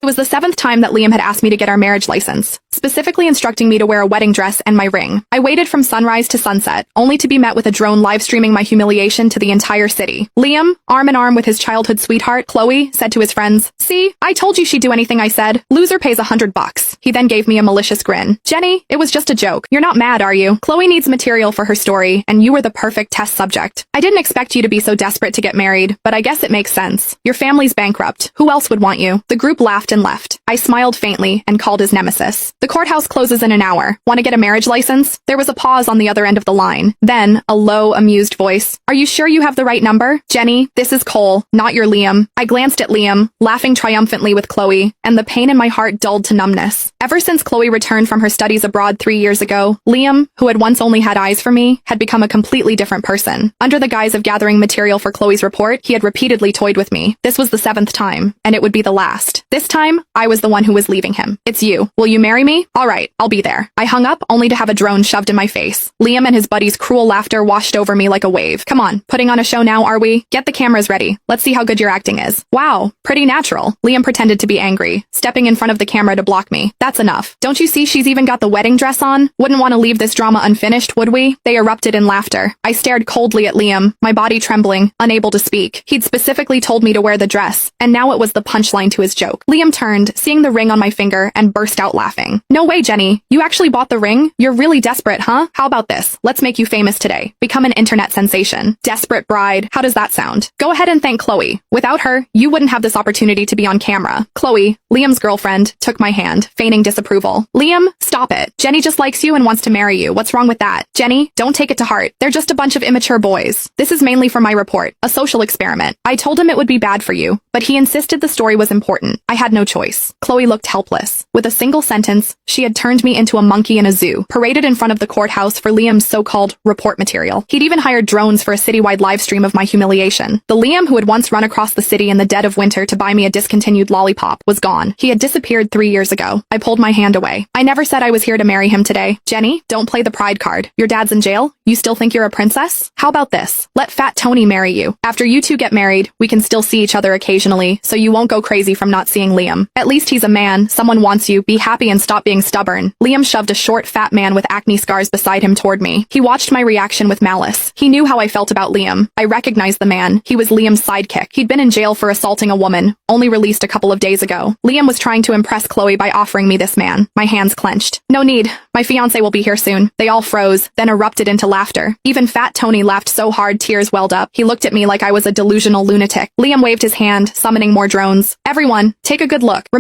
was the seventh time that Liam had asked me to get our marriage license, specifically instructing me to wear a wedding dress and my ring. I waited from sunrise to sunset, only to be met with a drone live streaming my humiliation to the entire city. Liam, arm in arm with his childhood sweetheart, Chloe, said to his friends, "See, I told you she'd do anything I said. Loser pays $100. He then gave me a malicious grin. "Jenny, it was just a joke. You're not mad, are you? Chloe needs material for her story, and you were the perfect test subject. I didn't expect you to be so desperate to get married, but I guess it makes sense. Your family's bankrupt. Who else would want you?" The group laughed and left. I smiled faintly and called his nemesis. "The courthouse closes in an hour. Want to get a marriage license?" There was a pause on the other end of the line. Then, a low, amused voice. "Are you sure you have the right number? Jenny, this is Cole, not your Liam." I glanced at Liam, laughing triumphantly with Chloe, and the pain in my heart dulled to numbness. Ever since Chloe returned from her studies abroad 3 years ago, Liam, who had once only had eyes for me, had become a completely different person. Under the guise of gathering material for Chloe's report, he had repeatedly toyed with me. This was the 7th time, and it would be the last. This time, I was the one who was leaving him. "It's you. Will you marry me?" "All right, I'll be there." I hung up only to have a drone shoved in my face. Liam and his buddy's cruel laughter washed over me like a wave. "Come on, putting on a show now, are we? Get the cameras ready. Let's see how good your acting is." "Wow, pretty natural." Liam pretended to be angry, stepping in front of the camera to block me. "That's enough. Don't you see she's even got the wedding dress on? Wouldn't want to leave this drama unfinished, would we?" They erupted in laughter. I stared coldly at Liam, my body trembling, unable to speak. He'd specifically told me to wear the dress, and now it was the punchline to his joke. Liam turned, seeing the ring on my finger, and burst out laughing. "No way, Jenny. You actually bought the ring? You're really desperate, huh? How about this? Let's make you famous today. Become an internet sensation. Desperate bride. How does that sound? Go ahead and thank Chloe. Without her, you wouldn't have this opportunity to be on camera." Chloe, Liam's girlfriend, took my hand, feigning disapproval. "Liam, stop it. Jenny just likes you and wants to marry you. What's wrong with that? Jenny, don't take it to heart. They're just a bunch of immature boys. This is mainly for my report, a social experiment. I told him it would be bad for you, but he insisted the story was important. I had no choice." Chloe looked helpless. With a single sentence, she had turned me into a monkey in a zoo, paraded in front of the courthouse for Liam's so-called report material. He'd even hired drones for a citywide live stream of my humiliation. The Liam who had once run across the city in the dead of winter to buy me a discontinued lollipop was gone. He had disappeared 3 years ago. I pulled my hand away. "I never said I was here to marry him today. Jenny, don't play the pride card. Your dad's in jail? You still think you're a princess? How about this? Let Fat Tony marry you. After you two get married, we can still see each other occasionally, so you won't go crazy from not seeing Liam. At least he's a man. Someone wants you. Be happy and stop being stubborn." Liam shoved a short, fat man with acne scars beside him toward me. He watched my reaction with malice. He knew how I felt about Liam. I recognized the man. He was Liam's sidekick. He'd been in jail for assaulting a woman, only released a couple of days ago. Liam was trying to impress Chloe by offering me this man. My hands clenched. "No need. My fiancé will be here soon." They all froze, then erupted into laughter. Even Fat Tony laughed so hard tears welled up. He looked at me like I was a delusional lunatic. Liam waved his hand, summoning more drones. "Everyone, take a good look. Remember